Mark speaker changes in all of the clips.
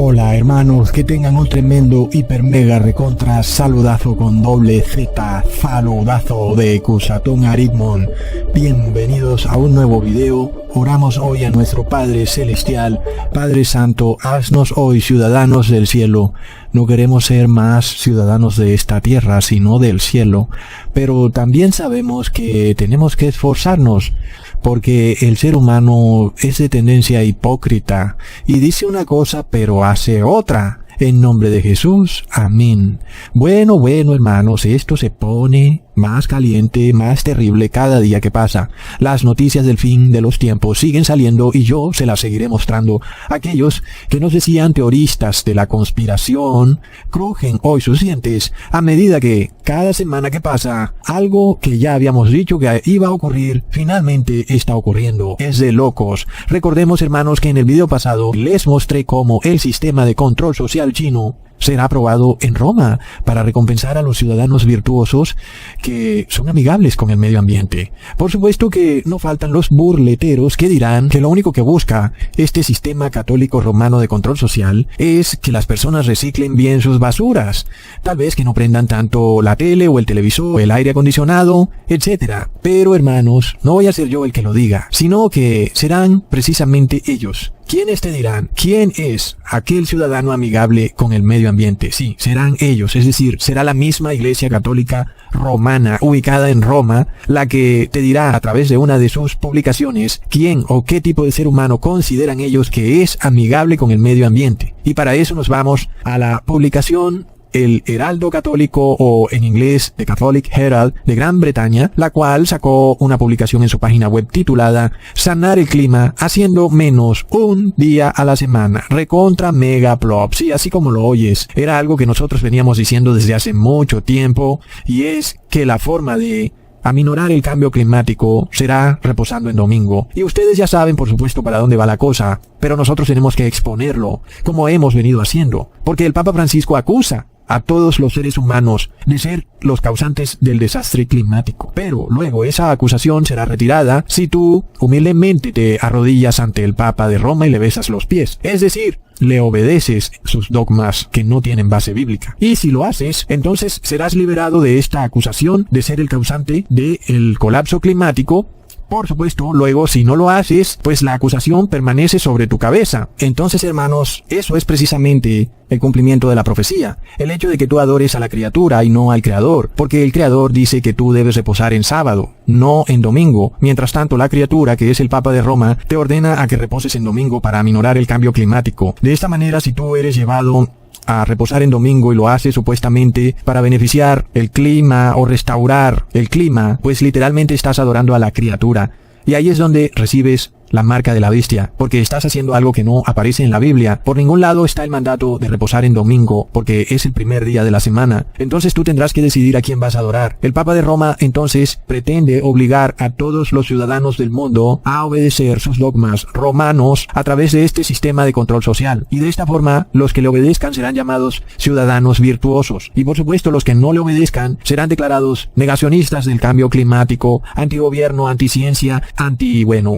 Speaker 1: Hola hermanos, que tengan un tremendo hiper mega recontra saludazo con doble Z, saludazo de Cusatón Aritmon. Bienvenidos a un nuevo video. Oramos hoy a nuestro Padre Celestial. Padre Santo, haznos hoy ciudadanos del cielo. No queremos ser más ciudadanos de esta tierra, sino del cielo. Pero también sabemos que tenemos que esforzarnos, porque el ser humano es de tendencia hipócrita y dice una cosa pero hace otra. En nombre de Jesús, amén. Bueno, hermanos, esto se pone más caliente, más terrible cada día que pasa. Las noticias del fin de los tiempos siguen saliendo y yo se las seguiré mostrando. Aquellos que nos decían teoristas de la conspiración crujen hoy sus dientes a medida que cada semana que pasa algo que ya habíamos dicho que iba a ocurrir finalmente está ocurriendo. Es de locos. Recordemos, hermanos, que en el video pasado les mostré cómo el sistema de control social chino será aprobado en Roma para recompensar a los ciudadanos virtuosos que son amigables con el medio ambiente. Por supuesto que no faltan los burleteros que dirán que lo único que busca este sistema católico romano de control social es que las personas reciclen bien sus basuras. Tal vez que no prendan tanto la tele o el televisor o el aire acondicionado, etc. Pero hermanos, no voy a ser yo el que lo diga, sino que serán precisamente ellos. ¿Quiénes te dirán quién es aquel ciudadano amigable con el medio ambiente? Sí, serán ellos, es decir, será la misma Iglesia Católica Romana, ubicada en Roma, la que te dirá a través de una de sus publicaciones quién o qué tipo de ser humano consideran ellos que es amigable con el medio ambiente. Y para eso nos vamos a la publicación El Heraldo Católico, o en inglés The Catholic Herald de Gran Bretaña, la cual sacó una publicación en su página web titulada Sanar el clima haciendo menos un día a la semana. Recontra mega plop. Sí, así como lo oyes. Era algo que nosotros veníamos diciendo desde hace mucho tiempo, y es que la forma de aminorar el cambio climático será reposando en domingo. Y ustedes ya saben, por supuesto, para dónde va la cosa, pero nosotros tenemos que exponerlo, como hemos venido haciendo, porque el Papa Francisco acusa a todos los seres humanos de ser los causantes del desastre climático. Pero luego esa acusación será retirada si tú humildemente te arrodillas ante el Papa de Roma y le besas los pies. Es decir, le obedeces sus dogmas que no tienen base bíblica. Y si lo haces, entonces serás liberado de esta acusación de ser el causante del colapso climático. Por supuesto, luego si no lo haces, pues la acusación permanece sobre tu cabeza. Entonces, hermanos, eso es precisamente el cumplimiento de la profecía. El hecho de que tú adores a la criatura y no al Creador. Porque el Creador dice que tú debes reposar en sábado, no en domingo. Mientras tanto, la criatura, que es el Papa de Roma, te ordena a que reposes en domingo para aminorar el cambio climático. De esta manera, si tú eres llevado a reposar en domingo y lo hace supuestamente para beneficiar el clima o restaurar el clima, pues literalmente estás adorando a la criatura. Y ahí es donde recibes la marca de la bestia, porque estás haciendo algo que no aparece en la Biblia. Por ningún lado está el mandato de reposar en domingo, porque es el primer día de la semana. Entonces tú tendrás que decidir a quién vas a adorar. El Papa de Roma entonces pretende obligar a todos los ciudadanos del mundo a obedecer sus dogmas romanos a través de este sistema de control social. Y de esta forma, los que le obedezcan serán llamados ciudadanos virtuosos. Y por supuesto, los que no le obedezcan serán declarados negacionistas del cambio climático, antigobierno, anticiencia,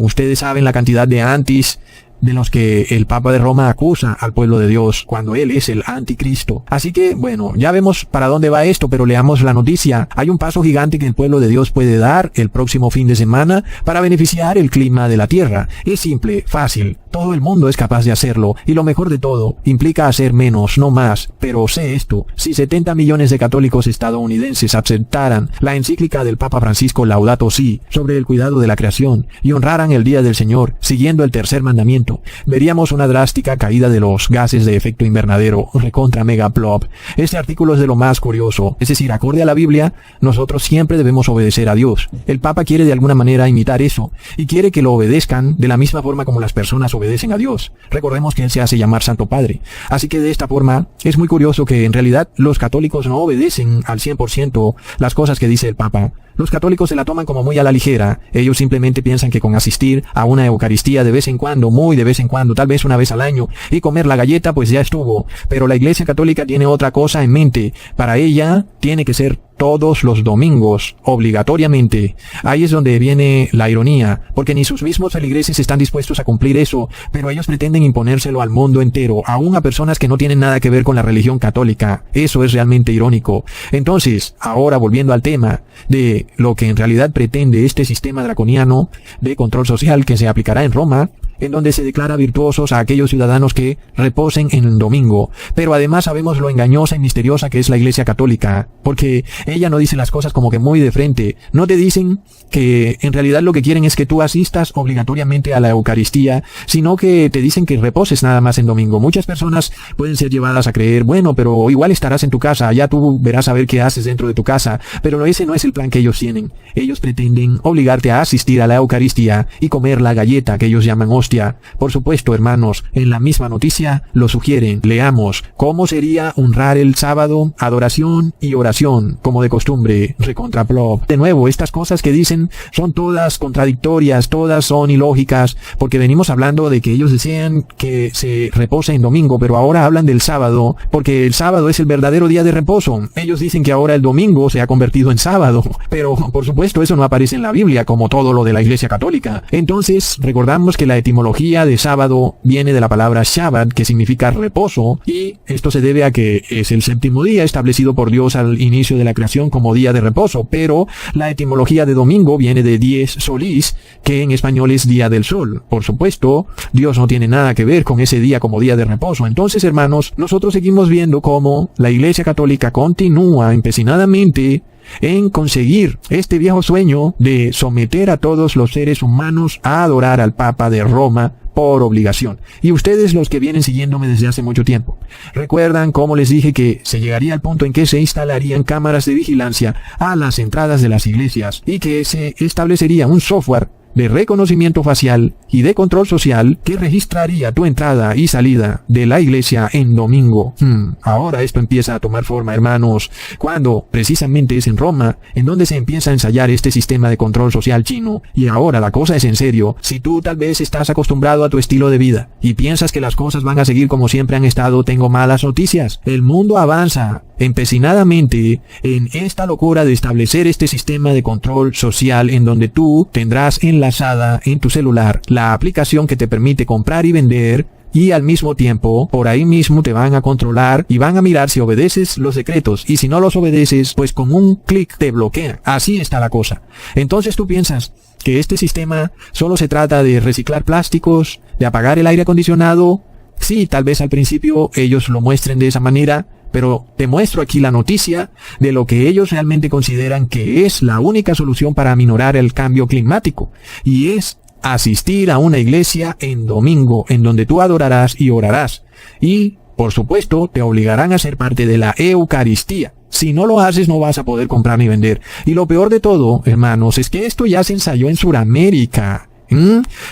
Speaker 1: ustedes saben la cantidad de antis de los que el Papa de Roma acusa al pueblo de Dios cuando él es el anticristo. Así que, ya vemos para dónde va esto, pero leamos la noticia. Hay un paso gigante que el pueblo de Dios puede dar el próximo fin de semana para beneficiar el clima de la tierra. Es simple, fácil, todo el mundo es capaz de hacerlo, y lo mejor de todo, implica hacer menos, no más. Pero sé esto, si 70 millones de católicos estadounidenses aceptaran la encíclica del Papa Francisco Laudato Si sobre el cuidado de la creación y honraran el día del Señor siguiendo el tercer mandamiento, veríamos una drástica caída de los gases de efecto invernadero, recontra mega plop. Este artículo es de lo más curioso, es decir, acorde a la Biblia, nosotros siempre debemos obedecer a Dios. El Papa quiere de alguna manera imitar eso, y quiere que lo obedezcan de la misma forma como las personas obedecen a Dios. Recordemos que Él se hace llamar Santo Padre. Así que de esta forma, es muy curioso que en realidad los católicos no obedecen al 100% las cosas que dice el Papa. Los católicos se la toman como muy a la ligera. Ellos simplemente piensan que con asistir a una Eucaristía de vez en cuando, muy de vez en cuando, tal vez una vez al año, y comer la galleta, pues ya estuvo. Pero la Iglesia Católica tiene otra cosa en mente. Para ella, tiene que ser
Speaker 2: todos los domingos, obligatoriamente. Ahí es donde viene la ironía, porque ni sus mismos feligreses están dispuestos a cumplir eso, pero ellos pretenden imponérselo al mundo entero, aún a personas que no tienen nada que ver con la religión católica. Eso es realmente irónico. Entonces, ahora volviendo al tema de lo que en realidad pretende este sistema draconiano de control social que se aplicará en Roma, en donde se declara virtuosos a aquellos ciudadanos que reposen en el domingo. Pero además sabemos lo engañosa y misteriosa que es la Iglesia Católica, porque ella no dice las cosas como que muy de frente. No te dicen que en realidad lo que quieren es que tú asistas obligatoriamente a la Eucaristía, sino que te dicen que reposes nada más en domingo. Muchas personas pueden ser llevadas a creer, bueno, pero igual estarás en tu casa, allá tú verás a ver qué haces dentro de tu casa, pero ese no es el plan que ellos tienen. Ellos pretenden obligarte a asistir a la Eucaristía y comer la galleta que ellos llaman hostia. Por supuesto, hermanos, en la misma noticia lo sugieren. Leamos: ¿cómo sería honrar el sábado? Adoración y oración, como de costumbre, recontraplop. De nuevo, estas cosas que dicen son todas contradictorias, todas son ilógicas, porque venimos hablando de que ellos desean que se repose en domingo, pero ahora hablan del sábado, porque el sábado es el verdadero día de reposo. Ellos dicen que ahora el domingo se ha convertido en sábado, pero por supuesto eso no aparece en la Biblia, como todo lo de la Iglesia Católica. Entonces, recordamos que la etimología de sábado viene de la palabra Shabbat, que significa reposo, y esto se debe a que es el séptimo día establecido por Dios al inicio de la creación como día de reposo, pero la etimología de domingo viene de dies solis, que en español es día del sol. Por supuesto, Dios no tiene nada que ver con ese día como día de reposo. Entonces, hermanos, nosotros seguimos viendo cómo la Iglesia Católica continúa empecinadamente en conseguir este viejo sueño de someter a todos los seres humanos a adorar al Papa de Roma por obligación. Y ustedes, los que vienen siguiéndome desde hace mucho tiempo, recuerdan cómo les dije que se llegaría al punto en que se instalarían cámaras de vigilancia a las entradas de las iglesias y que se establecería un software de reconocimiento facial y de control social que registraría tu entrada y salida de la iglesia en domingo. Ahora esto empieza a tomar forma, hermanos, cuando precisamente es en Roma en donde se empieza a ensayar este sistema de control social chino. Y ahora la cosa es en serio. Si tú tal vez estás acostumbrado a tu estilo de vida y piensas que las cosas van a seguir como siempre han estado, tengo malas noticias. El mundo avanza empecinadamente en esta locura de establecer este sistema de control social en donde tú tendrás enlazada en tu celular la aplicación que te permite comprar y vender, y al mismo tiempo por ahí mismo te van a controlar y van a mirar si obedeces los decretos, y si no los obedeces, pues con un clic te bloquean. Así está la cosa. Entonces tú piensas que este sistema solo se trata de reciclar plásticos, de apagar el aire acondicionado. Sí, tal vez al principio ellos lo muestren de esa manera, pero te muestro aquí la noticia de lo que ellos realmente consideran que es la única solución para aminorar el cambio climático, y es asistir a una iglesia en domingo, en donde tú adorarás y orarás, y por supuesto te obligarán a ser parte de la Eucaristía. Si no lo haces, no vas a poder comprar ni vender. Y lo peor de todo, hermanos, es que esto ya se ensayó en Sudamérica.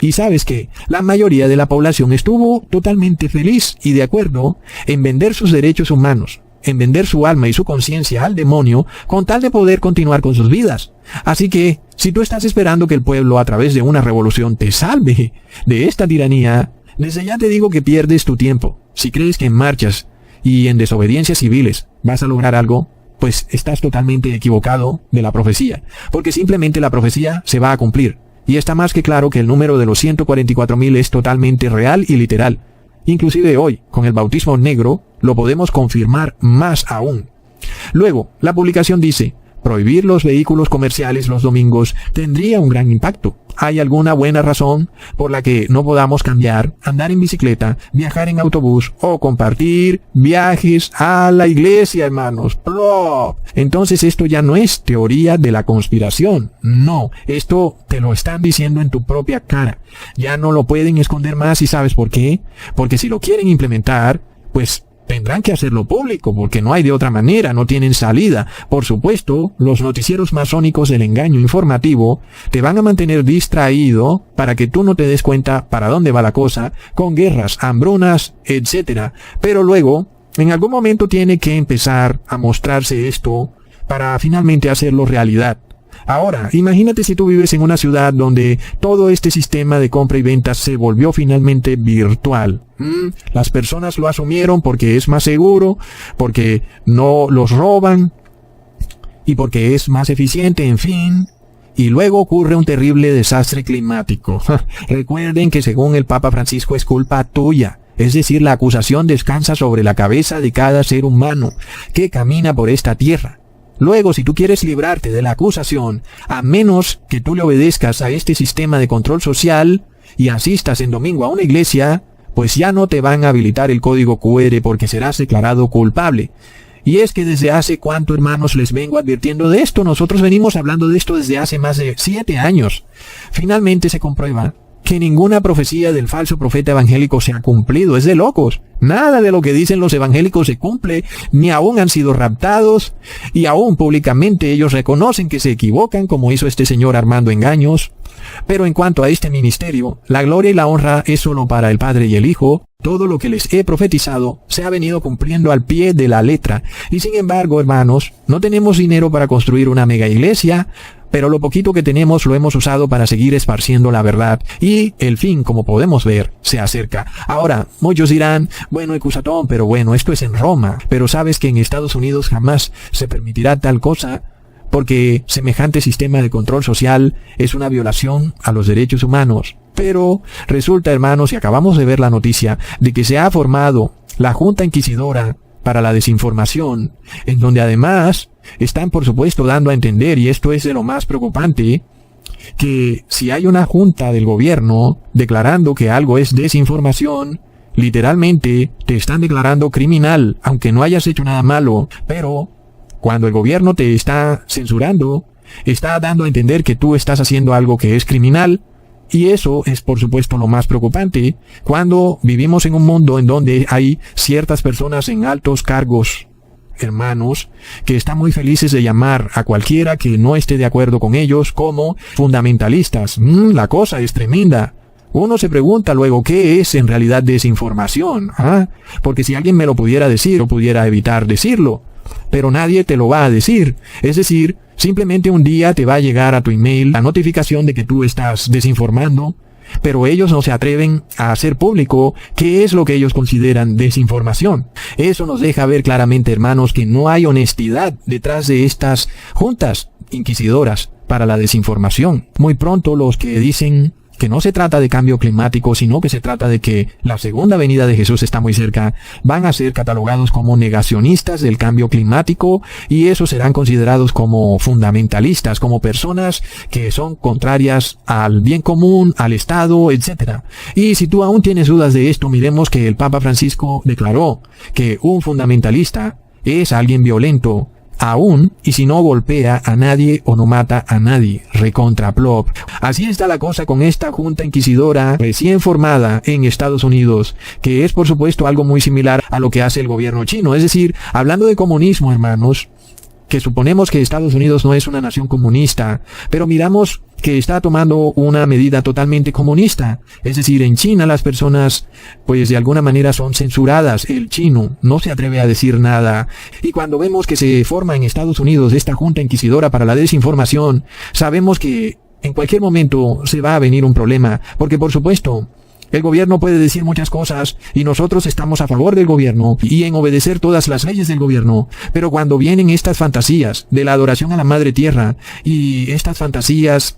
Speaker 2: Y sabes que la mayoría de la población estuvo totalmente feliz y de acuerdo en vender sus derechos humanos, en vender su alma y su conciencia al demonio con tal de poder continuar con sus vidas. Así que, si tú estás esperando que el pueblo a través de una revolución te salve de esta tiranía, desde ya te digo que pierdes tu tiempo. Si crees que en marchas y en desobediencias civiles vas a lograr algo, pues estás totalmente equivocado de la profecía, porque simplemente la profecía se va a cumplir. Y está más que claro que el número de los 144,000 es totalmente real y literal. Inclusive hoy, con el bautismo negro, lo podemos confirmar más aún. Luego, la publicación dice: prohibir los vehículos comerciales los domingos tendría un gran impacto. ¿Hay alguna buena razón por la que no podamos cambiar, andar en bicicleta, viajar en autobús o compartir viajes a la iglesia, hermanos? ¡Plop! Entonces esto ya no es teoría de la conspiración. No, esto te lo están diciendo en tu propia cara. Ya no lo pueden esconder más. ¿Y sabes por qué? Porque si lo quieren implementar, pues tendrán que hacerlo público, porque no hay de otra manera, no tienen salida. Por supuesto, los noticieros masónicos del engaño informativo te van a mantener distraído para que tú no te des cuenta para dónde va la cosa, con guerras, hambrunas, etc. Pero luego, en algún momento tiene que empezar a mostrarse esto para finalmente hacerlo realidad. Ahora, imagínate si tú vives en una ciudad donde todo este sistema de compra y venta se volvió finalmente virtual. Las personas lo asumieron porque es más seguro, porque no los roban. y porque es más eficiente, en fin. Y luego ocurre un terrible desastre climático. Recuerden que según el Papa Francisco es culpa tuya. Es decir, la acusación descansa sobre la cabeza de cada ser humano que camina por esta tierra. Luego, si tú quieres librarte de la acusación, a menos que tú le obedezcas a este sistema de control social y asistas en domingo a una iglesia, pues ya no te van a habilitar el código QR porque serás declarado culpable. Y es que desde hace cuánto, hermanos, les vengo advirtiendo de esto. Nosotros venimos hablando de esto desde hace más de 7 años. Finalmente se comprueba que ninguna profecía del falso profeta evangélico se ha cumplido. Es de locos. Nada de lo que dicen los evangélicos se cumple, ni aún han sido raptados, y aún públicamente ellos reconocen que se equivocan, como hizo este señor armando engaños. Pero en cuanto a este ministerio, la gloria y la honra es solo para el Padre y el Hijo. Todo lo que les he profetizado se ha venido cumpliendo al pie de la letra. Y sin embargo, hermanos, no tenemos dinero para construir una mega iglesia, pero lo poquito que tenemos lo hemos usado para seguir esparciendo la verdad. Y el fin, como podemos ver, se acerca. Ahora, muchos dirán, bueno, Ecusatón, pero bueno, esto es en Roma. Pero sabes que en Estados Unidos jamás se permitirá tal cosa, porque semejante sistema de control social es una violación a los derechos humanos. Pero resulta, hermanos, y acabamos de ver la noticia de que se ha formado la Junta Inquisidora para la Desinformación, en donde además están, por supuesto, dando a entender, y esto es de lo más preocupante, que si hay una junta del gobierno declarando que algo es desinformación, literalmente te están declarando criminal, aunque no hayas hecho nada malo. Pero cuando el gobierno te está censurando, está dando a entender que tú estás haciendo algo que es criminal. Y eso es, por supuesto, lo más preocupante cuando vivimos en un mundo en donde hay ciertas personas en altos cargos, hermanos, que están muy felices de llamar a cualquiera que no esté de acuerdo con ellos como fundamentalistas. La cosa es tremenda. Uno se pregunta luego, ¿qué es en realidad desinformación? Porque si alguien me lo pudiera decir, yo pudiera evitar decirlo. Pero nadie te lo va a decir. Es decir, simplemente un día te va a llegar a tu email la notificación de que tú estás desinformando, pero ellos no se atreven a hacer público qué es lo que ellos consideran desinformación. Eso nos deja ver claramente, hermanos, que no hay honestidad detrás de estas juntas inquisidoras para la desinformación. Muy pronto los que dicen que no se trata de cambio climático, sino que se trata de que la segunda venida de Jesús está muy cerca, van a ser catalogados como negacionistas del cambio climático, y esos serán considerados como fundamentalistas, como personas que son contrarias al bien común, al Estado, etc. Y si tú aún tienes dudas de esto, miremos que el Papa Francisco declaró que un fundamentalista es alguien violento, aún y si no golpea a nadie o no mata a nadie, recontra plop. Así está la cosa con esta junta inquisidora recién formada en Estados Unidos, que es por supuesto algo muy similar a lo que hace el gobierno chino. Es decir, hablando de comunismo, hermanos, que suponemos que Estados Unidos no es una nación comunista, pero miramos que está tomando una medida totalmente comunista. Es decir, en China las personas, pues de alguna manera son censuradas. El chino no se atreve a decir nada. Y cuando vemos que se forma en Estados Unidos esta junta inquisidora para la desinformación, sabemos que en cualquier momento se va a venir un problema. Porque por supuesto, el gobierno puede decir muchas cosas y nosotros estamos a favor del gobierno y en obedecer todas las leyes del gobierno. Pero cuando vienen estas fantasías de la adoración a la Madre Tierra y estas fantasías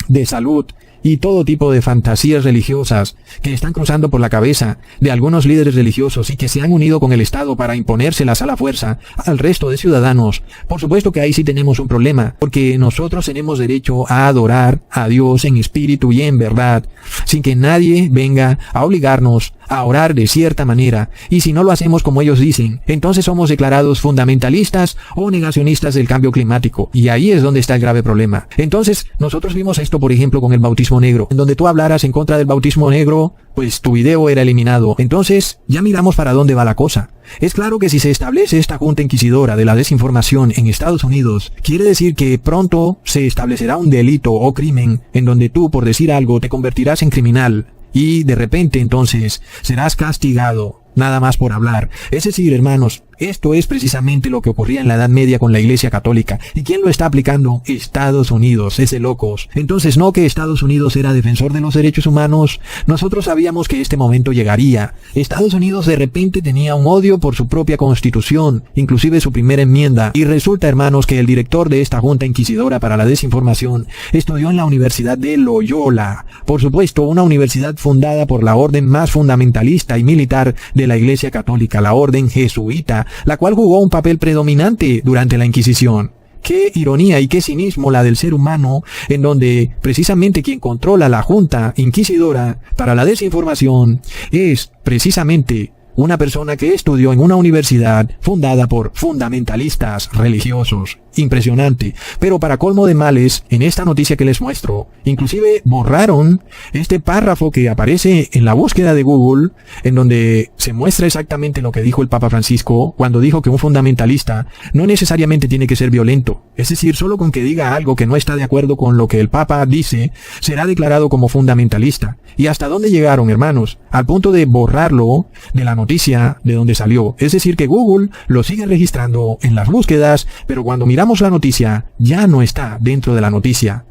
Speaker 2: de salud y todo tipo de fantasías religiosas que están cruzando por la cabeza de algunos líderes religiosos y que se han unido con el Estado para imponérselas a la fuerza al resto de ciudadanos, por supuesto que ahí sí tenemos un problema, porque nosotros tenemos derecho a adorar a Dios en espíritu y en verdad, sin que nadie venga a obligarnos a orar de cierta manera, y si no lo hacemos como ellos dicen, entonces somos declarados fundamentalistas o negacionistas del cambio climático, y ahí es donde está el grave problema. Entonces, nosotros vimos esto, por ejemplo, con el bautismo negro, en donde tú hablaras en contra del bautismo negro, pues tu video era eliminado. Entonces, ya miramos para dónde va la cosa. Es claro que si se establece esta junta inquisidora de la desinformación en Estados Unidos, quiere decir que pronto se establecerá un delito o crimen en donde tú, por decir algo, te convertirás en criminal. Y de repente entonces serás castigado nada más por hablar. Es decir, hermanos, Esto es precisamente lo que ocurría en la Edad Media con la Iglesia Católica. ¿Y quién lo está aplicando? Estados Unidos, es de locos. Entonces, no que Estados Unidos era defensor de los derechos humanos. Nosotros sabíamos que este momento llegaría. Estados Unidos de repente tenía un odio por su propia constitución, inclusive su primera enmienda. Y resulta, hermanos, que el director de esta junta inquisidora para la desinformación estudió en la Universidad de Loyola. Por supuesto, una universidad fundada por la orden más fundamentalista y militar de la Iglesia Católica, la orden jesuita, la cual jugó un papel predominante durante la Inquisición. Qué ironía y qué cinismo la del ser humano, en donde precisamente quien controla la junta inquisidora para la desinformación es precisamente una persona que estudió en una universidad fundada por fundamentalistas religiosos. Impresionante. Pero para colmo de males, en esta noticia que les muestro, inclusive borraron este párrafo que aparece en la búsqueda de Google, en donde se muestra exactamente lo que dijo el Papa Francisco cuando dijo que un fundamentalista no necesariamente tiene que ser violento. Es decir, solo con que diga algo que no está de acuerdo con lo que el Papa dice, será declarado como fundamentalista. ¿Y hasta dónde llegaron, hermanos? Al punto de borrarlo de la noticia de donde salió. Es decir, que Google lo sigue registrando en las búsquedas, pero cuando miramos la noticia, ya no está dentro de la noticia.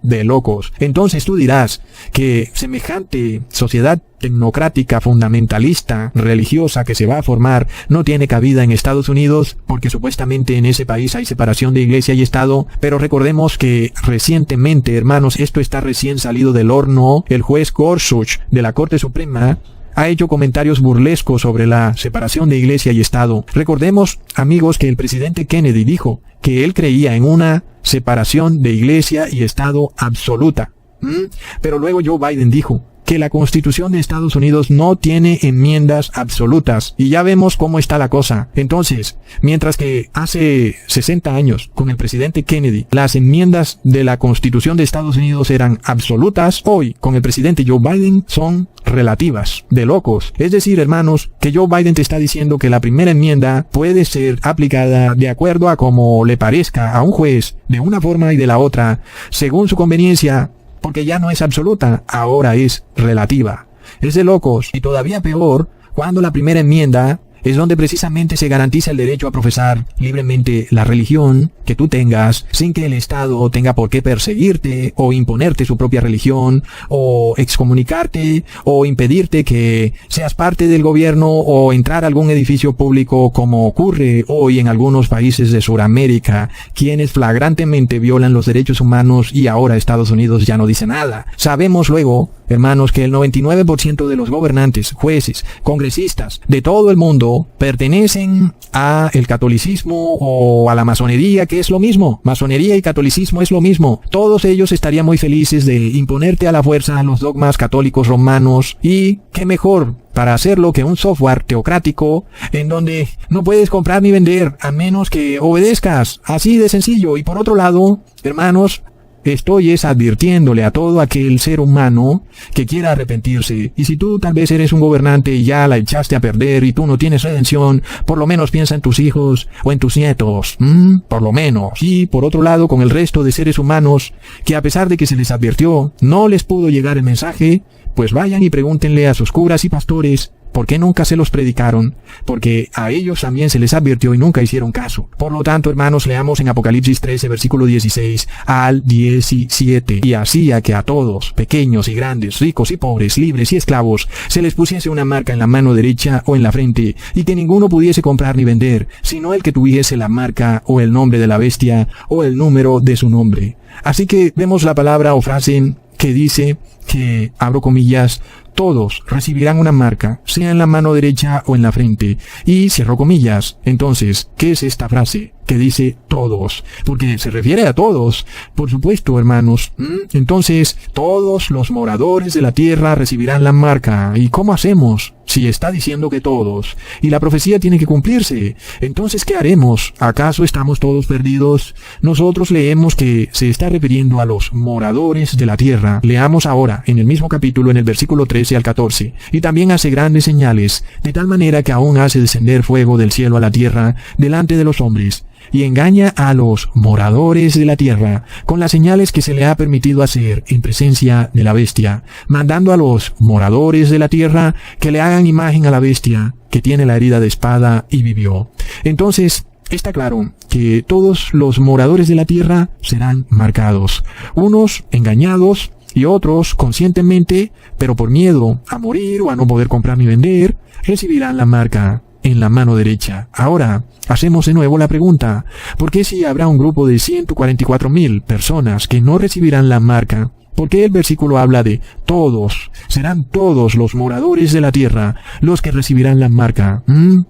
Speaker 2: De locos. Entonces tú dirás que semejante sociedad tecnocrática, fundamentalista, religiosa que se va a formar no tiene cabida en Estados Unidos porque supuestamente en ese país hay separación de iglesia y Estado, pero recordemos que recientemente, hermanos, esto está recién salido del horno, el juez Gorsuch de la Corte Suprema ha hecho comentarios burlescos sobre la separación de iglesia y Estado. Recordemos, amigos, que el presidente Kennedy dijo que él creía en una separación de iglesia y Estado absoluta. Pero luego Joe Biden dijo que la Constitución de Estados Unidos no tiene enmiendas absolutas. Y ya vemos cómo está la cosa. Entonces, mientras que hace 60 años, con el presidente Kennedy, las enmiendas de la Constitución de Estados Unidos eran absolutas, hoy, con el presidente Joe Biden, son relativas. De locos. Es decir, hermanos, que Joe Biden te está diciendo que la primera enmienda puede ser aplicada de acuerdo a como le parezca a un juez, de una forma y de la otra, según su conveniencia, porque ya no es absoluta, ahora es relativa. Es de locos. Y todavía peor, cuando la primera enmienda es donde precisamente se garantiza el derecho a profesar libremente la religión que tú tengas, sin que el Estado tenga por qué perseguirte o imponerte su propia religión, o excomunicarte, o impedirte que seas parte del gobierno o entrar a algún edificio público, como ocurre hoy en algunos países de Sudamérica, quienes flagrantemente violan los derechos humanos y ahora Estados Unidos ya no dice nada. Sabemos luego, hermanos, que el 99% de los gobernantes, jueces, congresistas de todo el mundo pertenecen a el catolicismo o a la masonería, que es lo mismo. Masonería y catolicismo es lo mismo. Todos ellos estarían muy felices de imponerte a la fuerza los dogmas católicos romanos, y qué mejor para hacerlo que un software teocrático en donde no puedes comprar ni vender a menos que obedezcas. Así de sencillo. Y por otro lado, hermanos, estoy advirtiéndole a todo aquel ser humano que quiera arrepentirse. Y si tú tal vez eres un gobernante y ya la echaste a perder y tú no tienes redención, por lo menos piensa en tus hijos o en tus nietos. Por lo menos. Y por otro lado, con el resto de seres humanos que a pesar de que se les advirtió, no les pudo llegar el mensaje, pues vayan y pregúntenle a sus curas y pastores ¿por qué nunca se los predicaron? Porque a ellos también se les advirtió y nunca hicieron caso. Por lo tanto, hermanos, leamos en Apocalipsis 13, versículo 16 al 17. Y hacía que a todos, pequeños y grandes, ricos y pobres, libres y esclavos, se les pusiese una marca en la mano derecha o en la frente, y que ninguno pudiese comprar ni vender, sino el que tuviese la marca o el nombre de la bestia o el número de su nombre. Así que vemos la palabra o frase que dice que, abro comillas, todos recibirán una marca, sea en la mano derecha o en la frente. Y cierro comillas. Entonces, ¿qué es esta frase que dice todos? Porque se refiere a todos. Por supuesto, hermanos. Entonces, todos los moradores de la tierra recibirán la marca. ¿Y cómo hacemos? Si está diciendo que todos. Y la profecía tiene que cumplirse. Entonces, ¿qué haremos? ¿Acaso estamos todos perdidos? Nosotros leemos que se está refiriendo a los moradores de la tierra. Leamos ahora, en el mismo capítulo, en el versículo 13 al 14. Y también hace grandes señales, de tal manera que aún hace descender fuego del cielo a la tierra, delante de los hombres, y engaña a los moradores de la tierra con las señales que se le ha permitido hacer en presencia de la bestia, mandando a los moradores de la tierra que le hagan imagen a la bestia que tiene la herida de espada y vivió. Entonces, está claro que todos los moradores de la tierra serán marcados, unos engañados y otros conscientemente, pero por miedo a morir o a no poder comprar ni vender, recibirán la marca en la mano derecha. Ahora, hacemos de nuevo la pregunta, ¿por qué si habrá un grupo de 144,000 personas que no recibirán la marca? ¿Por qué el versículo habla de todos? Serán todos los moradores de la tierra los que recibirán la marca.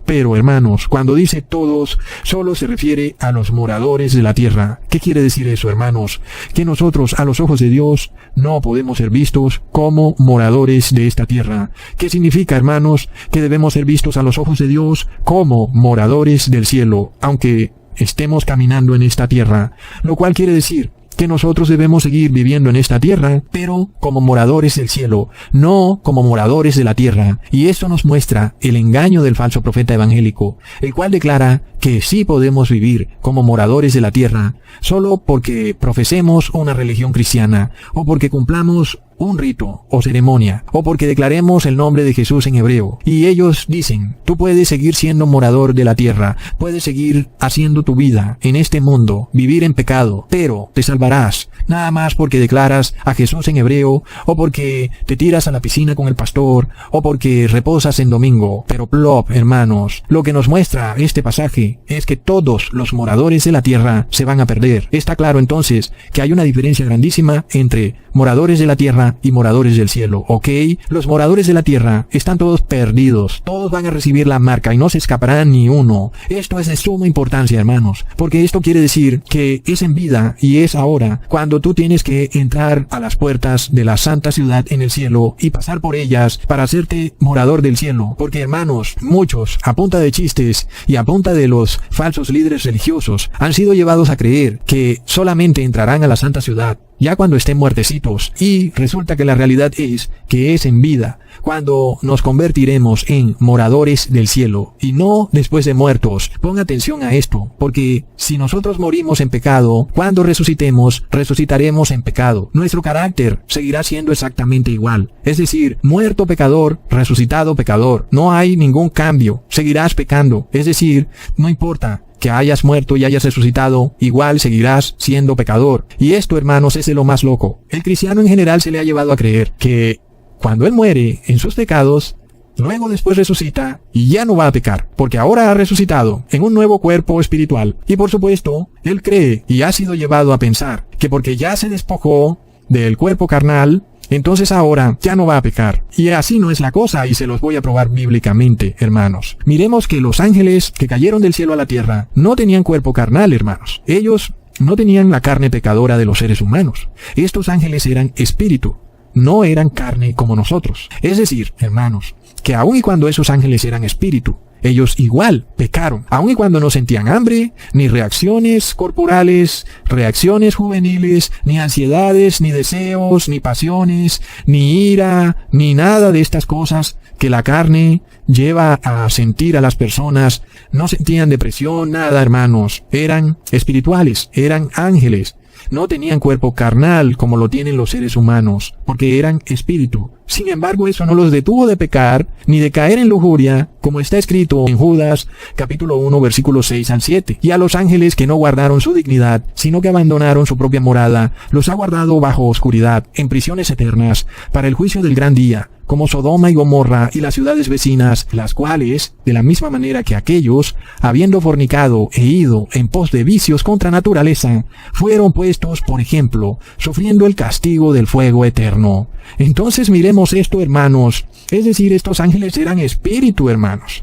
Speaker 2: Pero, hermanos, cuando dice todos, solo se refiere a los moradores de la tierra. ¿Qué quiere decir eso, hermanos? Que nosotros, a los ojos de Dios, no podemos ser vistos como moradores de esta tierra. ¿Qué significa, hermanos? Que debemos ser vistos a los ojos de Dios como moradores del cielo, aunque estemos caminando en esta tierra. Lo cual quiere decir que nosotros debemos seguir viviendo en esta tierra, pero como moradores del cielo, no como moradores de la tierra. Y esto nos muestra el engaño del falso profeta evangélico, el cual declara que sí podemos vivir como moradores de la tierra, solo porque profesemos una religión cristiana, o porque cumplamos un rito o ceremonia, o porque declaremos el nombre de Jesús en hebreo. Y ellos dicen, tú puedes seguir siendo morador de la tierra, puedes seguir haciendo tu vida en este mundo, vivir en pecado, pero te salvarás, nada más porque declaras a Jesús en hebreo, o porque te tiras a la piscina con el pastor, o porque reposas en domingo. Pero plop, hermanos, lo que nos muestra este pasaje es que todos los moradores de la tierra se van a perder. Está claro entonces que hay una diferencia grandísima entre moradores de la tierra y moradores del cielo, ¿ok? Los moradores de la tierra están todos perdidos, todos van a recibir la marca y no se escapará ni uno. Esto es de suma importancia, hermanos, porque esto quiere decir que es en vida y es ahora cuando tú tienes que entrar a las puertas de la santa ciudad en el cielo y pasar por ellas para hacerte morador del cielo. Porque, hermanos, muchos, a punta de chistes y a punta de los falsos líderes religiosos, han sido llevados a creer que solamente entrarán a la santa ciudad ya cuando estén muertecitos, y resulta que la realidad es que es en vida cuando nos convertiremos en moradores del cielo y no después de muertos. Pon atención a esto, porque si nosotros morimos en pecado, cuando resucitemos, resucitaremos en pecado. Nuestro carácter seguirá siendo exactamente igual, es decir, muerto pecador, resucitado pecador. No hay ningún cambio, seguirás pecando, es decir, no importa que hayas muerto y hayas resucitado, igual seguirás siendo pecador. Y esto, hermanos, es de lo más loco. El cristiano en general se le ha llevado a creer que cuando él muere en sus pecados, luego después resucita y ya no va a pecar, porque ahora ha resucitado en un nuevo cuerpo espiritual. Y por supuesto, él cree y ha sido llevado a pensar que porque ya se despojó del cuerpo carnal, entonces ahora ya no va a pecar. Y así no es la cosa, y se los voy a probar bíblicamente, hermanos. Miremos que los ángeles que cayeron del cielo a la tierra no tenían cuerpo carnal, hermanos. Ellos no tenían la carne pecadora de los seres humanos. Estos ángeles eran espíritu, no eran carne como nosotros. Es decir, hermanos, que aun y cuando esos ángeles eran espíritu, ellos igual pecaron, aun y cuando no sentían hambre, ni reacciones corporales, reacciones juveniles, ni ansiedades, ni deseos, ni pasiones, ni ira, ni nada de estas cosas que la carne lleva a sentir a las personas. No sentían depresión, nada, hermanos. Eran espirituales, eran ángeles. No tenían cuerpo carnal como lo tienen los seres humanos, porque eran espíritu. Sin embargo, eso no los detuvo de pecar, ni de caer en lujuria, como está escrito en Judas, capítulo 1, versículos 6 al 7. Y a los ángeles que no guardaron su dignidad, sino que abandonaron su propia morada, los ha guardado bajo oscuridad, en prisiones eternas, para el juicio del gran día, como Sodoma y Gomorra y las ciudades vecinas, las cuales, de la misma manera que aquellos, habiendo fornicado e ido en pos de vicios contra naturaleza, fueron puestos, por ejemplo, sufriendo el castigo del fuego eterno. Entonces miremos esto, hermanos. Es decir, estos ángeles eran espíritu, hermanos.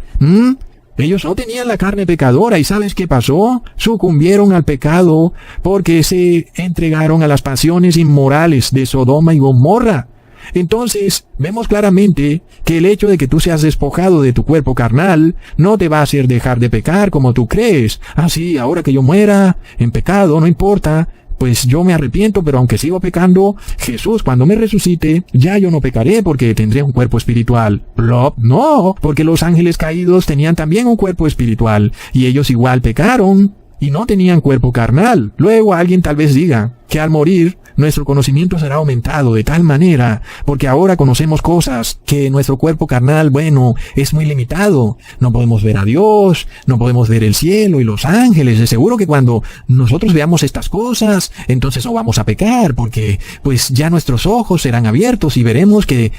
Speaker 2: Ellos no tenían la carne pecadora, ¿y sabes qué pasó? Sucumbieron al pecado porque se entregaron a las pasiones inmorales de Sodoma y Gomorra. Entonces, vemos claramente que el hecho de que tú seas despojado de tu cuerpo carnal no te va a hacer dejar de pecar como tú crees. Ah, sí, ahora que yo muera en pecado, no importa, pues yo me arrepiento, pero aunque sigo pecando, Jesús cuando me resucite, ya yo no pecaré porque tendré un cuerpo espiritual. Plop, no, porque los ángeles caídos tenían también un cuerpo espiritual, y ellos igual pecaron, y no tenían cuerpo carnal. Luego alguien tal vez diga que al morir nuestro conocimiento será aumentado de tal manera, porque ahora conocemos cosas que nuestro cuerpo carnal, es muy limitado. No podemos ver a Dios, no podemos ver el cielo y los ángeles. De seguro que cuando nosotros veamos estas cosas, entonces no vamos a pecar, porque pues ya nuestros ojos serán abiertos y veremos que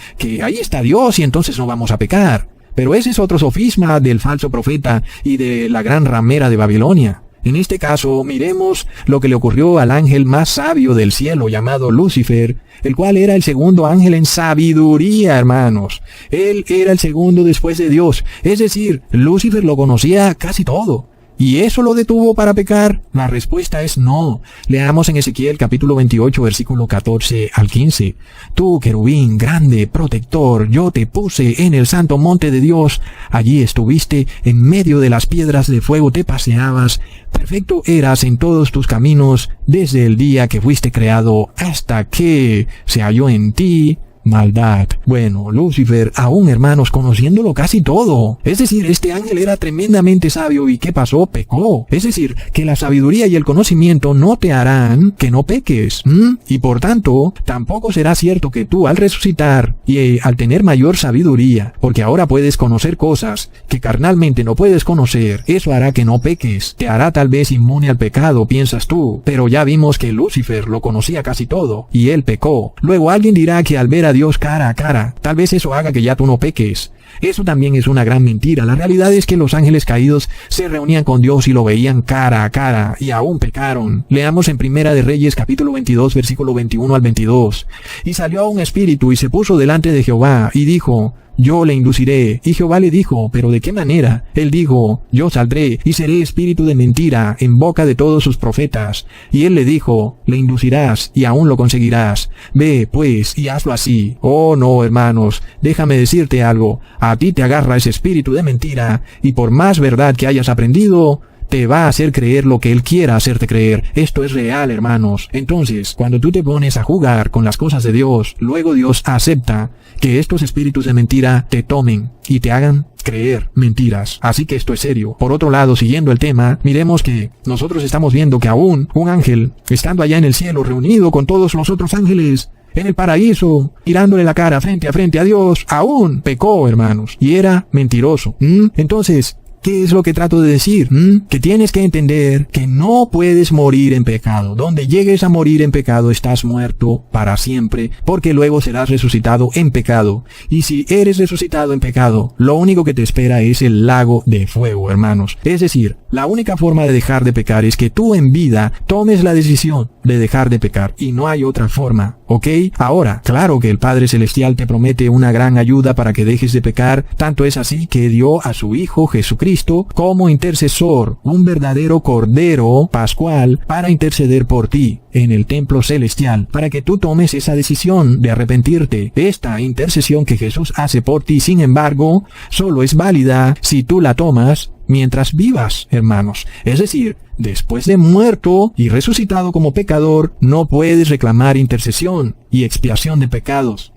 Speaker 2: ahí está Dios y entonces no vamos a pecar. Pero ese es otro sofisma del falso profeta y de la gran ramera de Babilonia. En este caso, miremos lo que le ocurrió al ángel más sabio del cielo, llamado Lucifer, el cual era el segundo ángel en sabiduría, hermanos. Él era el segundo después de Dios. Es decir, Lucifer lo conocía casi todo. ¿Y eso lo detuvo para pecar? La respuesta es no. Leamos en Ezequiel capítulo 28, versículo 14 al 15. Tú, querubín grande, protector, yo te puse en el santo monte de Dios. Allí estuviste, en medio de las piedras de fuego te paseabas. Perfecto eras en todos tus caminos, desde el día que fuiste creado hasta que se halló en ti maldad. Bueno, Lucifer, aún hermanos, conociéndolo casi todo. Es decir, este ángel era tremendamente sabio y ¿qué pasó? Pecó. Es decir, que la sabiduría y el conocimiento no te harán que no peques. Y por tanto, tampoco será cierto que tú al resucitar y al tener mayor sabiduría, porque ahora puedes conocer cosas que carnalmente no puedes conocer, eso hará que no peques. Te hará tal vez inmune al pecado, piensas tú. Pero ya vimos que Lucifer lo conocía casi todo y él pecó. Luego alguien dirá que al ver a Dios cara a cara, tal vez eso haga que ya tú no peques. Eso también es una gran mentira. La realidad es que los ángeles caídos se reunían con Dios y lo veían cara a cara, y aún pecaron. Leamos en Primera de Reyes capítulo 22, versículo 21 al 22. Y salió un espíritu y se puso delante de Jehová, y dijo: yo le induciré. Y Jehová le dijo: ¿pero de qué manera? Él dijo: yo saldré y seré espíritu de mentira en boca de todos sus profetas. Y él le dijo: le inducirás y aún lo conseguirás. Ve, pues, y hazlo así. Oh, no, hermanos, déjame decirte algo. A ti te agarra ese espíritu de mentira, y por más verdad que hayas aprendido, te va a hacer creer lo que él quiera hacerte creer. Esto es real, hermanos. Entonces, cuando tú te pones a jugar con las cosas de Dios, luego Dios acepta que estos espíritus de mentira te tomen y te hagan creer mentiras. Así que esto es serio. Por otro lado, siguiendo el tema, miremos que nosotros estamos viendo que aún un ángel, estando allá en el cielo, reunido con todos los otros ángeles, en el paraíso, tirándole la cara frente a Dios, aún pecó, hermanos, y era mentiroso. Entonces, ¿qué es lo que trato de decir? Que tienes que entender que no puedes morir en pecado. Donde llegues a morir en pecado, estás muerto para siempre, porque luego serás resucitado en pecado. Y si eres resucitado en pecado, lo único que te espera es el lago de fuego, hermanos. Es decir, la única forma de dejar de pecar es que tú en vida tomes la decisión de dejar de pecar, y no hay otra forma, ¿ok? Ahora, claro que el Padre Celestial te promete una gran ayuda para que dejes de pecar. Tanto es así que dio a su Hijo Jesucristo como intercesor, un verdadero Cordero Pascual, para interceder por ti en el templo celestial, para que tú tomes esa decisión de arrepentirte. Esta intercesión que Jesús hace por ti, sin embargo, solo es válida si tú la tomas mientras vivas, hermanos. Es decir, después de muerto y resucitado como pecador, no puedes reclamar intercesión y expiación de pecados.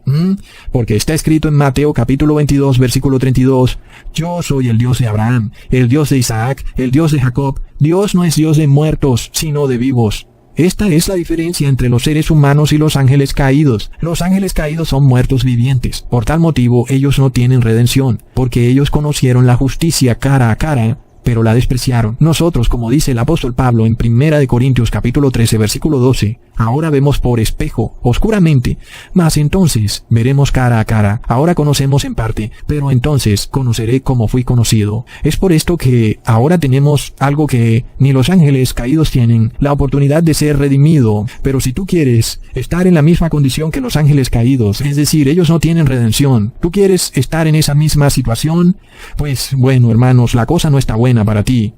Speaker 2: Porque está escrito en Mateo capítulo 22, versículo 32, yo soy el Dios de Abraham, el Dios de Isaac, el Dios de Jacob. Dios no es Dios de muertos, sino de vivos. Esta es la diferencia entre los seres humanos y los ángeles caídos. Los ángeles caídos son muertos vivientes. Por tal motivo, ellos no tienen redención, porque ellos conocieron la justicia cara a cara, pero la despreciaron. Nosotros, como dice el apóstol Pablo en 1 Corintios capítulo 13, versículo 12, ahora vemos por espejo, oscuramente, mas entonces veremos cara a cara. Ahora conocemos en parte, pero entonces conoceré como fui conocido. Es por esto que ahora tenemos algo que ni los ángeles caídos tienen, la oportunidad de ser redimido. Pero si tú quieres estar en la misma condición que los ángeles caídos, es decir, ellos no tienen redención, tú quieres estar en esa misma situación, pues bueno, hermanos, la cosa no está buena para ti.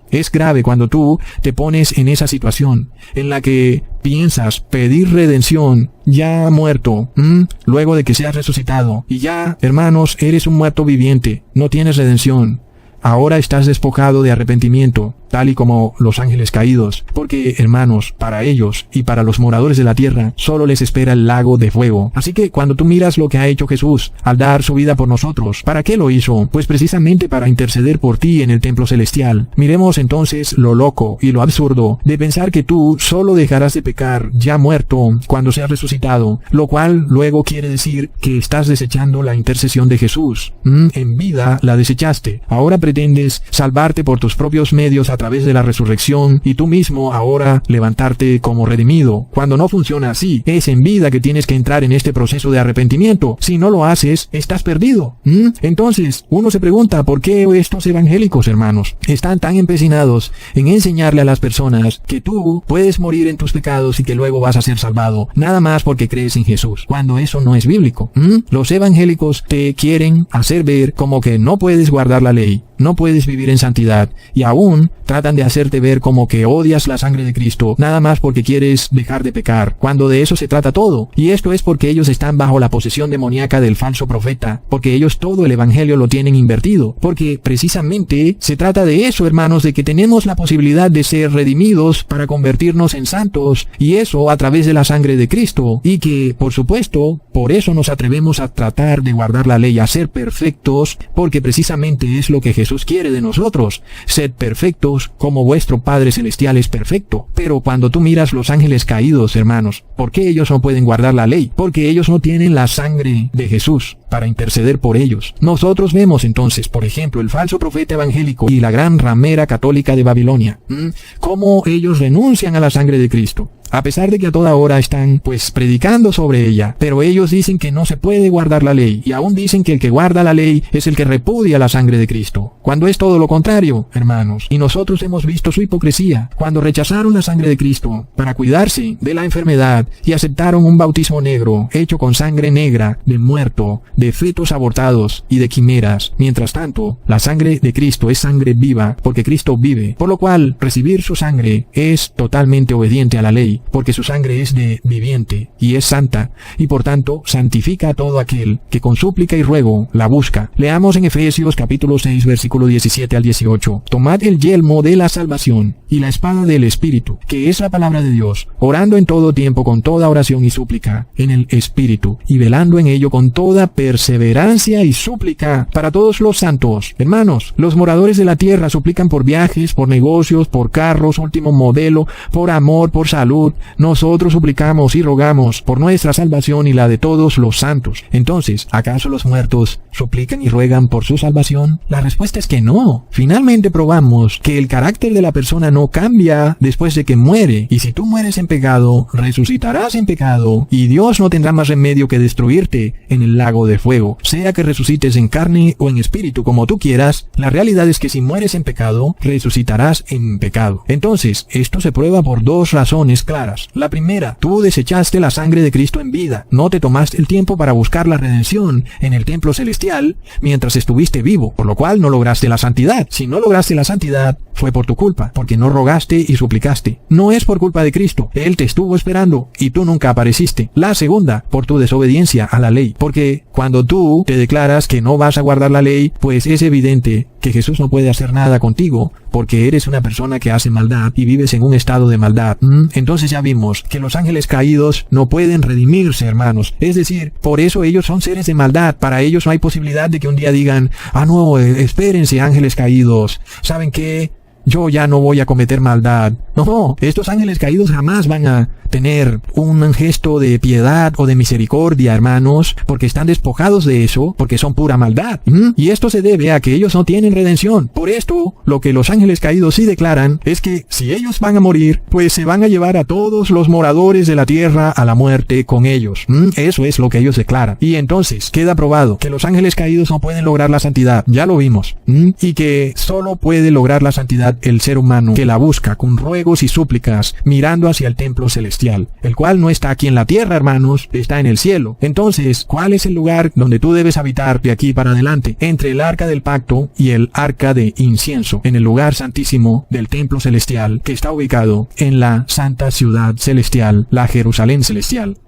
Speaker 2: Es grave cuando tú te pones en esa situación en la que piensas pedir redención ya muerto, luego de que seas resucitado, y ya, hermanos, eres un muerto viviente, no tienes redención. Ahora estás despojado de arrepentimiento. tal y como los ángeles caídos, porque, hermanos, para ellos y para los moradores de la tierra, solo les espera el lago de fuego. Así que cuando tú miras lo que ha hecho Jesús al dar su vida por nosotros, ¿para qué lo hizo? Pues precisamente para interceder por ti en el templo celestial. Miremos entonces lo loco y lo absurdo de pensar que tú solo dejarás de pecar ya muerto cuando seas resucitado, lo cual luego quiere decir que estás desechando la intercesión de Jesús. En vida la desechaste. Ahora pretendes salvarte por tus propios medios a través de la resurrección y tú mismo ahora levantarte como redimido. Cuando no funciona así, es en vida que tienes que entrar en este proceso de arrepentimiento. Si no lo haces, estás perdido. Entonces, uno se pregunta por qué estos evangélicos, hermanos, están tan empecinados en enseñarle a las personas que tú puedes morir en tus pecados y que luego vas a ser salvado, nada más porque crees en Jesús, cuando eso no es bíblico. Los evangélicos te quieren hacer ver como que no puedes guardar la ley, no puedes vivir en santidad, y aún tratan de hacerte ver como que odias la sangre de Cristo, nada más porque quieres dejar de pecar, cuando de eso se trata todo. Y esto es porque ellos están bajo la posesión demoníaca del falso profeta, porque ellos todo el evangelio lo tienen invertido, porque precisamente se trata de eso, hermanos, de que tenemos la posibilidad de ser redimidos para convertirnos en santos, y eso a través de la sangre de Cristo, y que, por supuesto, por eso nos atrevemos a tratar de guardar la ley, a ser perfectos, porque precisamente es lo que Jesús quiere de nosotros. Sed perfectos como vuestro Padre Celestial es perfecto. Pero cuando tú miras los ángeles caídos, hermanos, ¿por qué ellos no pueden guardar la ley? Porque ellos no tienen la sangre de Jesús para interceder por ellos. Nosotros vemos entonces, por ejemplo, el falso profeta evangélico y la gran ramera católica de Babilonia, cómo ellos renuncian a la sangre de Cristo, a pesar de que a toda hora están, pues, predicando sobre ella, pero ellos dicen que no se puede guardar la ley, y aún dicen que el que guarda la ley es el que repudia la sangre de Cristo, cuando es todo lo contrario, hermanos. Y nosotros hemos visto su hipocresía, cuando rechazaron la sangre de Cristo para cuidarse de la enfermedad y aceptaron un bautismo negro, hecho con sangre negra, de muerto, de fetos abortados y de quimeras. Mientras tanto, la sangre de Cristo es sangre viva, porque Cristo vive, por lo cual recibir su sangre es totalmente obediente a la ley, porque su sangre es de viviente y es santa, y por tanto santifica a todo aquel que con súplica y ruego la busca. Leamos en Efesios capítulo 6 versículo 17 al 18. Tomad el yelmo de la salvación y la espada del Espíritu, que es la palabra de Dios, orando en todo tiempo con toda oración y súplica en el Espíritu, y velando en ello con toda perseverancia y súplica para todos los santos. Hermanos, los moradores de la tierra suplican por viajes, por negocios, por carros último modelo, por amor, por salud. Nosotros suplicamos y rogamos por nuestra salvación y la de todos los santos. Entonces, ¿acaso los muertos suplican y ruegan por su salvación? La respuesta es que no. Finalmente probamos que el carácter de la persona no cambia después de que muere, y si tú mueres en pecado, resucitarás en pecado, y Dios no tendrá más remedio que destruirte en el lago de fuego. Sea que resucites en carne o en espíritu, como tú quieras, la realidad es que si mueres en pecado, resucitarás en pecado. Entonces, esto se prueba por dos razones claras. La primera, tú desechaste la sangre de Cristo en vida, no te tomaste el tiempo para buscar la redención en el templo celestial mientras estuviste vivo, por lo cual no lograste la santidad. Si no lograste la santidad, fue por tu culpa, porque no rogaste y suplicaste. No es por culpa de Cristo, Él te estuvo esperando y tú nunca apareciste. La segunda, por tu desobediencia a la ley, porque cuando tú te declaras que no vas a guardar la ley, pues es evidente que Jesús no puede hacer nada contigo, porque eres una persona que hace maldad y vives en un estado de maldad. Entonces ya vimos que los ángeles caídos no pueden redimirse, hermanos. Es decir, por eso ellos son seres de maldad. Para ellos no hay posibilidad de que un día digan, no, espérense, ángeles caídos, ¿saben qué? Yo ya no voy a cometer maldad. No, estos ángeles caídos jamás van a tener un gesto de piedad o de misericordia, hermanos, porque están despojados de eso, porque son pura maldad. Y esto se debe a que ellos no tienen redención. Por esto, lo que los ángeles caídos sí declaran es que si ellos van a morir, pues se van a llevar a todos los moradores de la tierra a la muerte con ellos. Eso es lo que ellos declaran. Y entonces queda probado que los ángeles caídos no pueden lograr la santidad. Ya lo vimos. Y que solo puede lograr la santidad el ser humano que la busca con ruegos y súplicas, mirando hacia el templo celestial, el cual no está aquí en la tierra, hermanos, está en el cielo. Entonces, ¿cuál es el lugar donde tú debes habitar de aquí para adelante? Entre el arca del pacto y el arca de incienso, en el lugar santísimo del templo celestial, que está ubicado en la santa ciudad celestial, la Jerusalén celestial.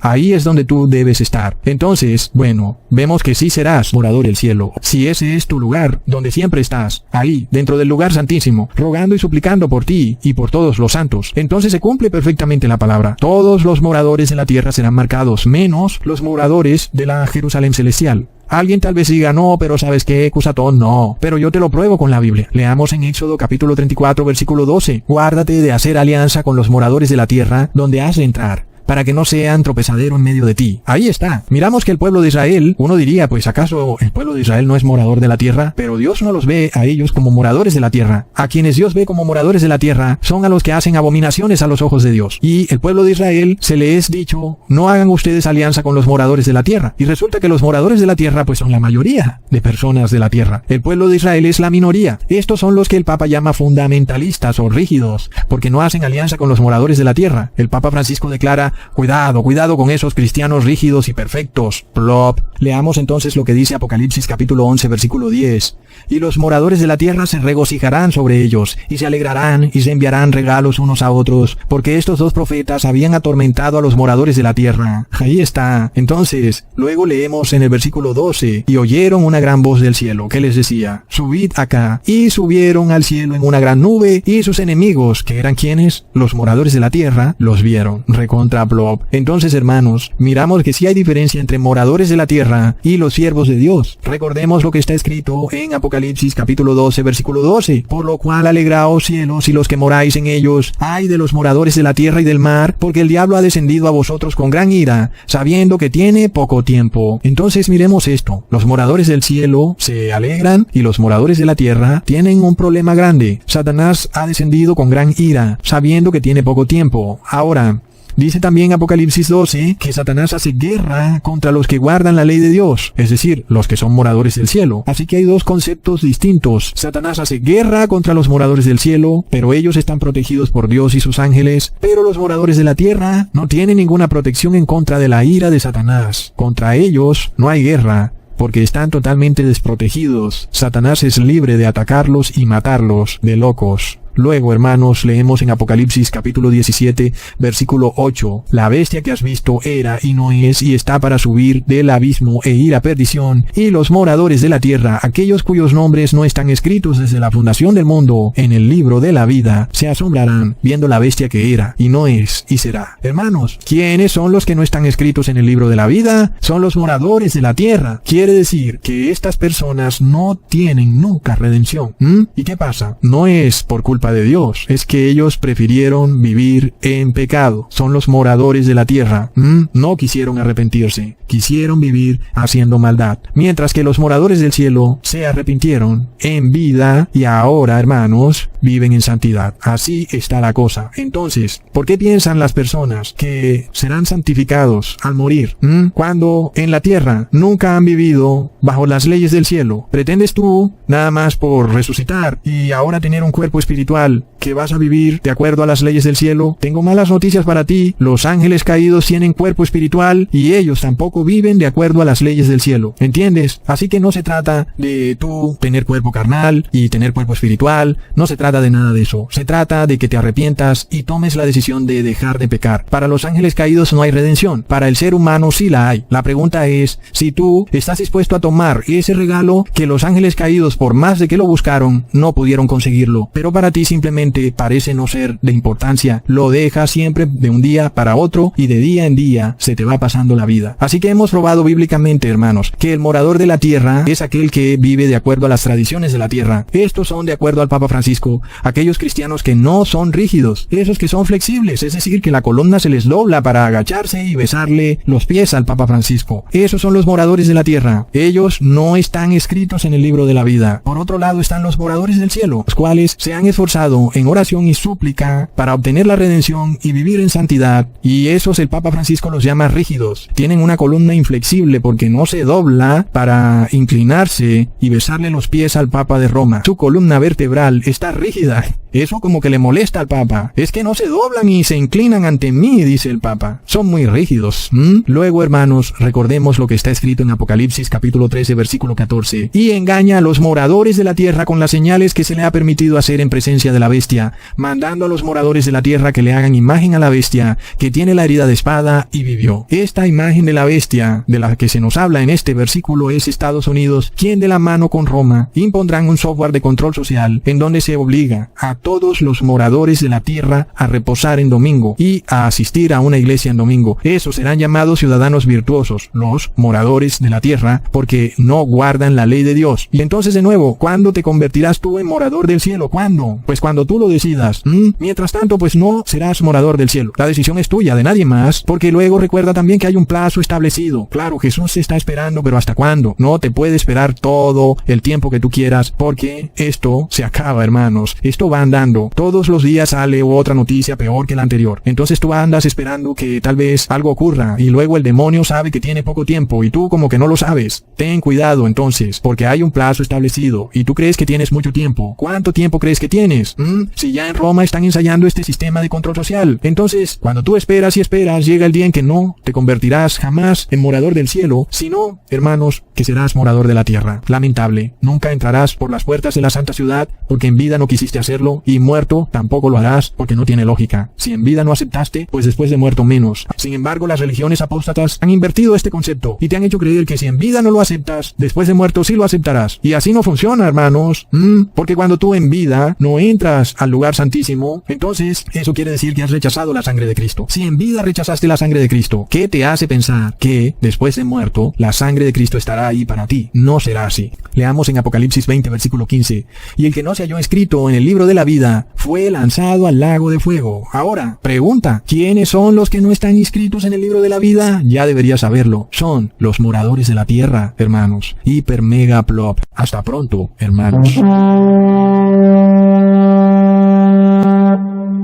Speaker 2: Ahí es donde tú debes estar. Entonces, bueno, vemos que sí serás morador del cielo. Si ese es tu lugar, donde siempre estás, ahí, dentro del lugar santísimo, rogando y suplicando por ti y por todos los santos, entonces se cumple perfectamente la palabra. Todos los moradores de la tierra serán marcados, menos los moradores de la Jerusalén celestial. Alguien tal vez diga, no, pero ¿sabes qué, Cusatón? No, pero yo te lo pruebo con la Biblia. Leamos en Éxodo capítulo 34, versículo 12. Guárdate de hacer alianza con los moradores de la tierra donde has de entrar, para que no sean tropezadero en medio de ti. Ahí está. Miramos que el pueblo de Israel, uno diría, pues ¿acaso el pueblo de Israel no es morador de la tierra? Pero Dios no los ve a ellos como moradores de la tierra. A quienes Dios ve como moradores de la tierra son a los que hacen abominaciones a los ojos de Dios. Y el pueblo de Israel se le es dicho, no hagan ustedes alianza con los moradores de la tierra. Y resulta que los moradores de la tierra pues son la mayoría de personas de la tierra. El pueblo de Israel es la minoría. Estos son los que el Papa llama fundamentalistas o rígidos, porque no hacen alianza con los moradores de la tierra. El Papa Francisco declara, cuidado con esos cristianos rígidos y perfectos. Plop. Leamos entonces lo que dice Apocalipsis capítulo 11 versículo 10. Y los moradores de la tierra se regocijarán sobre ellos, y se alegrarán, y se enviarán regalos unos a otros, porque estos dos profetas habían atormentado a los moradores de la tierra. Ahí está. Entonces, luego leemos en el versículo 12, y oyeron una gran voz del cielo, que les decía, subid acá, y subieron al cielo en una gran nube, y sus enemigos, que eran quienes, los moradores de la tierra, los vieron. Recontra plop. Entonces, hermanos, miramos que sí hay diferencia entre moradores de la tierra y los siervos de Dios. Recordemos lo que está escrito en Apocalipsis capítulo 12, versículo 12. Por lo cual alegraos cielos y los que moráis en ellos. Ay de los moradores de la tierra y del mar, porque el diablo ha descendido a vosotros con gran ira, sabiendo que tiene poco tiempo. Entonces miremos esto. Los moradores del cielo se alegran y los moradores de la tierra tienen un problema grande. Satanás ha descendido con gran ira, sabiendo que tiene poco tiempo. Ahora, dice también Apocalipsis 12 que Satanás hace guerra contra los que guardan la ley de Dios, es decir, los que son moradores del cielo. Así que hay dos conceptos distintos. Satanás hace guerra contra los moradores del cielo, pero ellos están protegidos por Dios y sus ángeles, pero los moradores de la tierra no tienen ninguna protección en contra de la ira de Satanás. Contra ellos no hay guerra, porque están totalmente desprotegidos. Satanás es libre de atacarlos y matarlos de locos. Luego, hermanos, leemos en Apocalipsis capítulo 17, versículo 8. La bestia que has visto era y no es y está para subir del abismo e ir a perdición. Y los moradores de la tierra, aquellos cuyos nombres no están escritos desde la fundación del mundo en el libro de la vida, se asombrarán viendo la bestia que era y no es y será. Hermanos, ¿quiénes son los que no están escritos en el libro de la vida? Son los moradores de la tierra. Quiere decir que estas personas no tienen nunca redención. ¿Y qué pasa? No es por culpa de Dios, es que ellos prefirieron vivir en pecado. Son los moradores de la tierra. No quisieron arrepentirse, quisieron vivir haciendo maldad. Mientras que los moradores del cielo se arrepintieron en vida y ahora, hermanos, viven en santidad. Así está la cosa. Entonces, ¿por qué piensan las personas que serán santificados al morir? Cuando en la tierra nunca han vivido bajo las leyes del cielo. ¿Pretendes tú, nada más por resucitar y ahora tener un cuerpo espiritual, que vas a vivir de acuerdo a las leyes del cielo? Tengo malas noticias para ti. Los ángeles caídos tienen cuerpo espiritual y ellos tampoco viven de acuerdo a las leyes del cielo. ¿Entiendes? Así que no se trata de tú tener cuerpo carnal y tener cuerpo espiritual. No se trata de nada de eso. Se trata de que te arrepientas y tomes la decisión de dejar de pecar. Para los ángeles caídos no hay redención. Para el ser humano sí la hay. La pregunta es si tú estás dispuesto a tomar ese regalo que los ángeles caídos, por más de que lo buscaron, no pudieron conseguirlo. Pero para ti simplemente parece no ser de importancia. Lo dejas siempre de un día para otro y de día en día se te va pasando la vida. Así que hemos probado bíblicamente, hermanos, que el morador de la tierra es aquel que vive de acuerdo a las tradiciones de la tierra. Estos son, de acuerdo al Papa Francisco, aquellos cristianos que no son rígidos, esos que son flexibles, es decir, que la columna se les dobla para agacharse y besarle los pies al Papa Francisco. Esos son los moradores de la tierra. Ellos no están escritos en el libro de la vida. Por otro lado están los moradores del cielo, los cuales se han esforzado en oración y súplica para obtener la redención y vivir en santidad, y esos el Papa Francisco los llama rígidos. Tienen una columna inflexible porque no se dobla para inclinarse y besarle los pies al Papa de Roma. Su columna vertebral está rígida Eso como que le molesta al Papa. Es que no se doblan y se inclinan ante mí, dice el Papa. Son muy rígidos. Luego, hermanos, recordemos lo que está escrito en Apocalipsis capítulo 13, versículo 14. Y engaña a los moradores de la tierra con las señales que se le ha permitido hacer en presencia de la bestia, mandando a los moradores de la tierra que le hagan imagen a la bestia, que tiene la herida de espada y vivió. Esta imagen de la bestia, de la que se nos habla en este versículo, es Estados Unidos, quien de la mano con Roma impondrán un software de control social en donde se obliga a todos los moradores de la tierra a reposar en domingo y a asistir a una iglesia en domingo. Esos serán llamados ciudadanos virtuosos, los moradores de la tierra, porque no guardan la ley de Dios. Y entonces de nuevo, ¿cuándo te convertirás tú en morador del cielo? ¿Cuándo? Pues cuando tú lo decidas. Mientras tanto, pues no serás morador del cielo. La decisión es tuya, de nadie más, porque luego recuerda también que hay un plazo establecido. Claro, Jesús se está esperando, pero ¿hasta cuándo? No te puede esperar todo el tiempo que tú quieras, porque esto se acaba, hermanos. Esto va andando. Todos los días sale otra noticia peor que la anterior. Entonces tú andas esperando que tal vez algo ocurra, y luego el demonio sabe que tiene poco tiempo, y tú como que no lo sabes. Ten cuidado entonces, porque hay un plazo establecido, y tú crees que tienes mucho tiempo. ¿Cuánto tiempo crees que tienes? Si ya en Roma están ensayando este sistema de control social. Entonces, cuando tú esperas y esperas, llega el día en que no te convertirás jamás en morador del cielo, sino, hermanos, que serás morador de la tierra. Lamentable. Nunca entrarás por las puertas de la santa ciudad, porque en vida no quisiste hacerlo, y muerto tampoco lo harás, porque no tiene lógica. Si en vida no aceptaste, pues después de muerto menos. Sin embargo, las religiones apóstatas han invertido este concepto, y te han hecho creer que si en vida no lo aceptas, después de muerto sí lo aceptarás. Y así no funciona, hermanos. Porque cuando tú en vida no entras al lugar santísimo, entonces eso quiere decir que has rechazado la sangre de Cristo. Si en vida rechazaste la sangre de Cristo, ¿qué te hace pensar que después de muerto la sangre de Cristo estará ahí para ti? No será así. Leamos en Apocalipsis 20, versículo 15. Y el que no se halló escrito en el libro de la vida fue lanzado al lago de fuego. Ahora, pregunta, ¿quiénes son los que no están inscritos en el libro de la vida? Ya deberías saberlo. Son los moradores de la tierra, hermanos. Hiper mega plop. Hasta pronto, hermanos.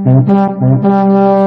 Speaker 3: Thank you.